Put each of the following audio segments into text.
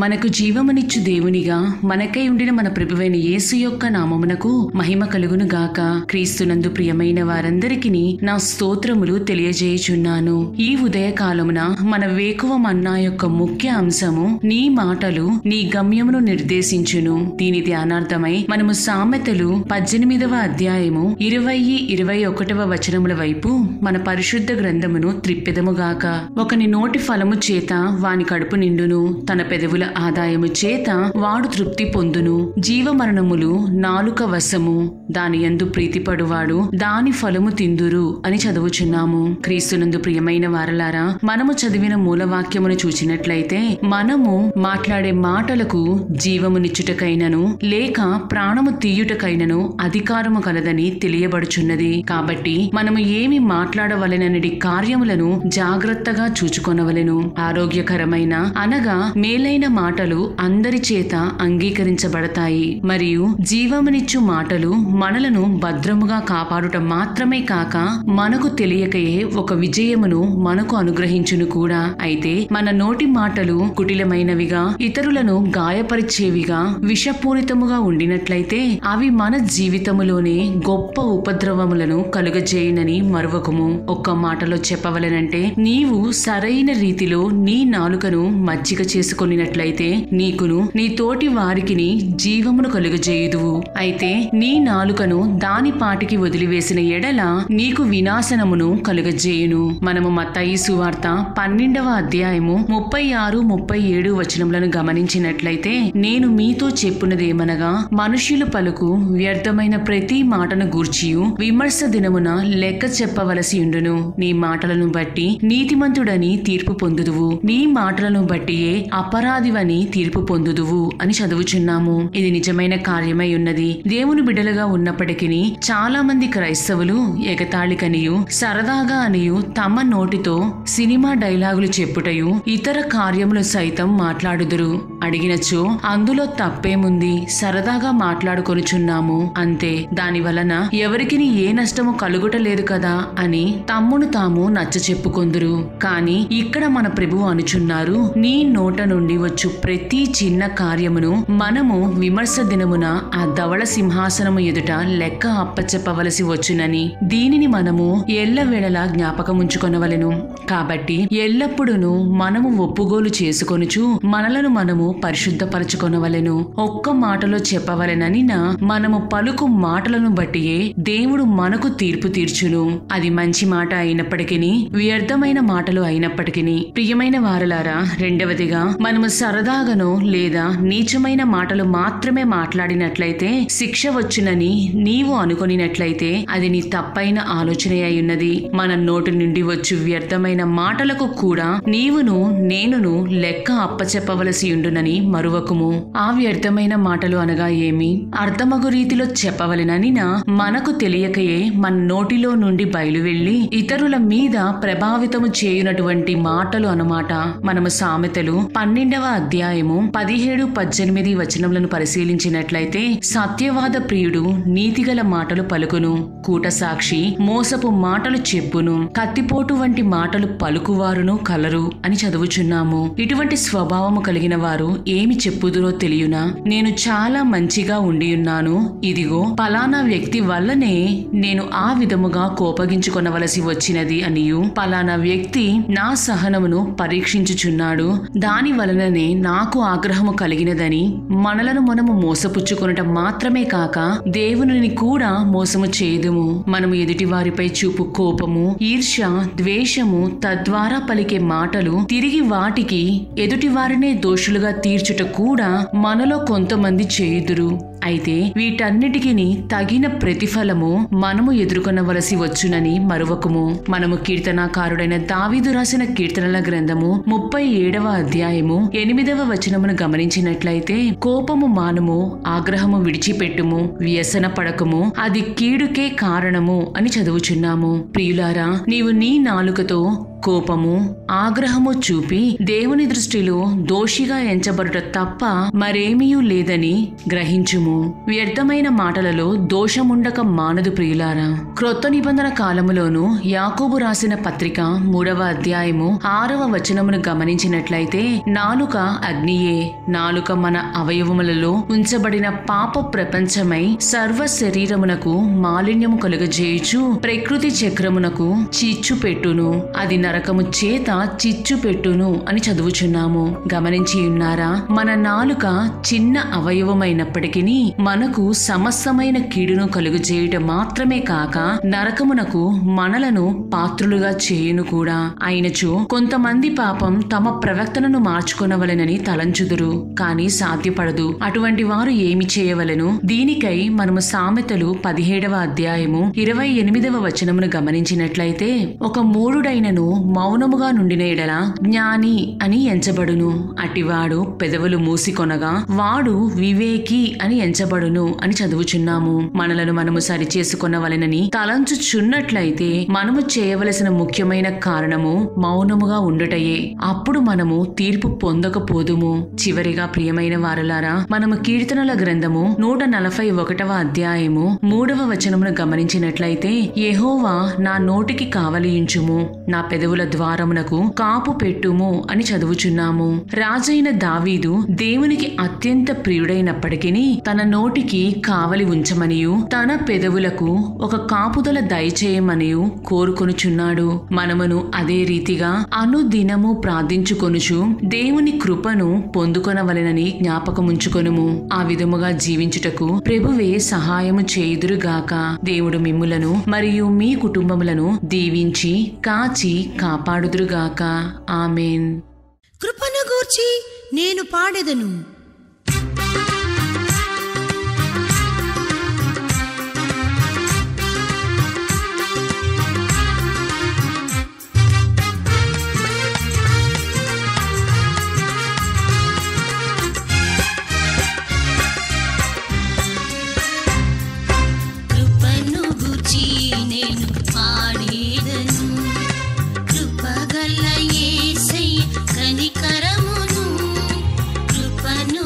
మనకు జీవమునిచ్చు దేవునిగా మనకై ఉండిన మన ప్రభువైన యేసు యొక్క నామమునకు మహిమ కలుగును గాక. క్రీస్తునందు ప్రియమైన వారందరికీ నా స్తోత్రములు తెలియజేయుచున్నాను. ఈ ఉదయకాలమున మన వేకువ మన్నా యొక్క ముఖ్య అంశము నీ మాటలు నీ గమ్యమును నిర్దేశించును. దీని ధ్యానార్థమై మనము సామెతలు 18వ అధ్యాయము 20-21 వచనముల వైపు మన పరిశుద్ధ గ్రంథమును త్రిప్పెదముగాక. ఒకని నోటి ఫలము చేత వాని కడుపు నిండును, తన పెదవుల ఆదాయము చేత వాడు తృప్తి పొందును. జీవమరణములు నాలుక వశము, దాని యందు ప్రీతిపడువాడు దాని ఫలము తిందురు అని చదువుచున్నాము. క్రీస్తునందు ప్రియమైన వారలారా, మనము చదివిన మూలవాక్యమును చూచినట్లయితే మనము మాట్లాడే మాటలకు జీవమునిచ్చుటకైనను లేక ప్రాణము తీయుటకైనను అధికారము కలదని తెలియబడుచున్నది. కాబట్టి మనము ఏమి మాట్లాడవలెనని కార్యములను జాగ్రత్తగా చూచుకొనవలెను. ఆరోగ్యకరమైన అనగా మేలైన మాటలు అందరి చేత అంగీకరించబడతాయి. మరియు జీవమునిచ్చు మాటలు మనలను భద్రముగా కాపాడుట మాత్రమే కాక మనకు తెలియకయే ఒక విజయమును మనకు అనుగ్రహించును కూడా. అయితే మన నోటి మాటలు కుటిలమైనవిగా, ఇతరులను గాయపరిచేవిగా, విషపూరితముగా ఉండినట్లయితే అవి మన జీవితములోనే గొప్ప ఉపద్రవములను కలుగజేయునని మరువకము. ఒక్క మాటలో చెప్పవలెనంటే, నీవు సరైన రీతిలో నీ నాలుకను మజ్జిగ చేసుకొనినట్లయితే నీకును నీ తోటి వారికిని జీవమును కలుగజేయుదువు. అయితే నీ నాలుకను దాని పాటికి వదిలివేసిన ఎడల నీకు వినాశనమును కలుగజేయును. మనము మత్తయి సువార్త 12వ అధ్యాయము 36-37 వచనములను గమనించినట్లయితే, నేను మీతో చెప్పున్నదేమనగా, మనుష్యులు పలుకు వ్యర్థమైన ప్రతి మాటను గూర్చియు విమర్శ దినమున లెక్క చెప్పవలసి ఉండును. నీ మాటలను బట్టి నీతిమంతుడని తీర్పు పొందుదువు, నీ మాటలను బట్టియే అపరాధివని తీర్పు పొందుదువు అని చదువుచున్నాము. ఇది నిజమైన కార్యమై ఉన్నది. దేవుని బిడ్డలుగా ఉన్నప్పటికీ చాలా మంది క్రైస్తవులు ఎగతాళికనియు సరదాగా అనియు తమ నోటితో సినిమా డైలాగులు చెప్పుటయు ఇతర కార్యములు సైతం మాట్లాడుదురు. అడిగినచో అందులో తప్పేముంది, సరదాగా మాట్లాడుకొనుచున్నాము అంతే, దాని వలన ఎవరికి ఏ నష్టము కలుగుటలేదు కదా అని తమ్మును తాము నచ్చ చెప్పుకొందురు. కాని ఇక్కడ మన ప్రభువు అనుచున్నారు, నీ నోట నుండి వచ్చు ప్రతి చిన్న కార్యమును మనము విమర్శ దినమున ఆ ధవళ సింహాసనము ఎదుట లెక్క అప్పచెప్పవలసి వచ్చునని. దీనిని మనము ఎల్లవేళలా జ్ఞాపకముంచుకొనవలెను. కాబట్టి ఎల్లప్పుడూ మనము ఒప్పుగోలు చేసుకొనుచు మనలను మనము పరిశుద్ధపరచుకొనవలెను. ఒక్క మాటలో చెప్పవలెనని మనము పలుకు మాటలను బట్టియే దేవుడు మనకు తీర్పు తీర్చును. అది మంచి మాట అయినప్పటికీ, వ్యర్థమైన మాటలు అయినప్పటికీ. ప్రియమైన వారలారా, రెండవదిగా మనము సరదాగానో లేదా నీచమైన మాటలు మాత్రమే మాట్లాడినట్లయితే శిక్ష వచ్చునని నీవు అనుకొనినట్లయితే అది నీ తప్పైన ఆలోచన అయ్యున్నది. మన నోటి నుండి వచ్చు వ్యర్థమైన మాటలకు కూడా నీవును నేనును లెక్క అప్పచెప్పవలసి ఉండునని మరువకుము. ఆ వ్యర్థమైన మాటలు అనగా ఏమి? అర్థమగు రీతిలో చెప్పవలెనని మనకు తెలియకయే మన నోటిలో నుండి బయలువెళ్లి ఇతరుల మీద ప్రభావితము చేయునటువంటి మాటలు అన్నమాట. మనము సామెతలు 12వ అధ్యాయము 17-18 వచనములను పరిశీలించినట్లయితే, సత్యవాద ప్రియుడు నీతిగల మాటలు పలుకును, కూట సాక్షి మోసపు మాటలు చెప్పును, కత్తిపోటు వంటి మాటలు పలుకువారును కలరు అని చదువుచున్నాము. ఇటువంటి స్వభావము కలిగిన వారు ఏమి చెప్పుదురో తెలియనా? నేను చాలా మంచిగా ఉండియున్నాను, ఇదిగో పలానా వ్యక్తి వల్లనే నేను ఆ విధముగా కోపగించుకొనవలసి వచ్చినది అనియు, పలానా వ్యక్తి నా సహనమును పరీక్షించుచున్నాడు, దాని వలననే నాకు ఆగ్రహము కలిగినదని మనలను మనము మోసపుచ్చుకొనటం మాత్రమే కాక దేవునిని కూడా మోసము చేయుదుము. మనము ఎదుటి వారిపై చూపు కోపము, ఈర్ష్య, ద్వేషము, తద్వారా పలికే మాటలు తిరిగి వాటికి ఎదుటి వారినే దోషులుగా తీర్చుట కూడా మనలో కొంతమంది చేయుదురు. అయితే వీటన్నిటికీ తగిన ప్రతిఫలము మనము ఎదుర్కొనవలసి వచ్చునని మరువకము. మనము కీర్తనాకారుడైన దావీదు రాసిన కీర్తనల గ్రంథము 37వ అధ్యాయము 8వ వచనమును గమనించినట్లయితే, కోపము మానము, ఆగ్రహము విడిచిపెట్టుము, వ్యసన పడకము, అది కీడుకే కారణము అని చదువుచున్నాము. ప్రియులారా, నీవు నీ నాలుకతో కోపము, ఆగ్రహము చూపి దేవుని దృష్టిలో దోషిగా ఎంచబడుట తప్ప మరేమీ లేదని గ్రహించుము. వ్యర్థమైన మాటలలో దోషముండక మానదు ప్రియులారా. క్రొత్త నిబంధన కాలములోను యాకోబు రాసిన పత్రిక 3వ అధ్యాయము 6వ వచనమును గమనించినట్లయితే, నాలుక అగ్నియే, నాలుక మన అవయవములలో ఉంచబడిన పాప ప్రపంచమై సర్వ శరీరమునకు మాలిన్యము కలుగజేయుచు ప్రకృతి చక్రమునకు చిచ్చు పెట్టును, అది నరకము చేత చిచ్చు పెట్టును అని చదువుచున్నాము. గమనించి ఉన్నారా? మన నాలుక చిన్న అవయవమైనప్పటికీ మనకు సమస్తమైన కీడును కలుగజేయుట మాత్రమే కాక నరకమునకు మనలను పాత్రులుగా చేయును కూడా. అయినచో కొంతమంది పాపం తమ ప్రవర్తనను మార్చుకొనవలెనని తలంచుదురు, కాని సాధ్యపడదు. అటువంటి వారు ఏమి చేయవలెను? దీనికై మనము సామెతలు 17వ అధ్యాయము 28వ వచనమును గమనించినట్లయితే, ఒక మూఢుడైనను మౌనముగా నుండిన ఎడల జ్ఞాని అని ఎంచబడును, అటివాడు పెదవులు మూసికొనగా వాడు వివేకి అని ఎంచబడును అని చదువుచున్నాము. మనలను మనము సరిచేసుకొనవలెనని తలంచుచున్నట్లయితే మనము చేయవలసిన ముఖ్యమైన కారణము మౌనముగా ఉండుటయే. అప్పుడు మనము తీర్పు పొందకపోదుము. చివరిగా ప్రియమైన వారలారా, మనము కీర్తనల గ్రంథము 141వ అధ్యాయము 3వ వచనమును గమనించినట్లయితే, యెహోవా నా నోటికి కావలియుంచుము, నా పెదవుల ద్వారమునకు కాపు పెట్టుము అని చదువుచున్నాము. రాజైన దావీదు దేవునికి అత్యంత ప్రియుడైనప్పటికీ తన నోటికి కావలి ఉంచమనియు తన పెదవులకు ఒక కాపుదల దయచేయమనియు కోరుకొనుచున్నాడు. మనమును అదే రీతిగా అనుదినము ప్రార్థించుకొనుచు దేవుని కృపను పొందుకొనవలెనని జ్ఞాపకముంచుకొనుము. ఆ విధముగా జీవించుటకు ప్రభువే సహాయము చేయుదురుగాక. దేవుడు మిమ్ములను మరియు మీ కుటుంబములను దీవించి కాచి కాపాడుదురుగాక. ఆమేన్. కృపను గూర్చి నేను పాడెదను. కృపను గూర్చి నేను పాడెదను, కృపగల యేసయ్య కనికరమును. కృపను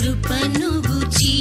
కృపను గూర్చి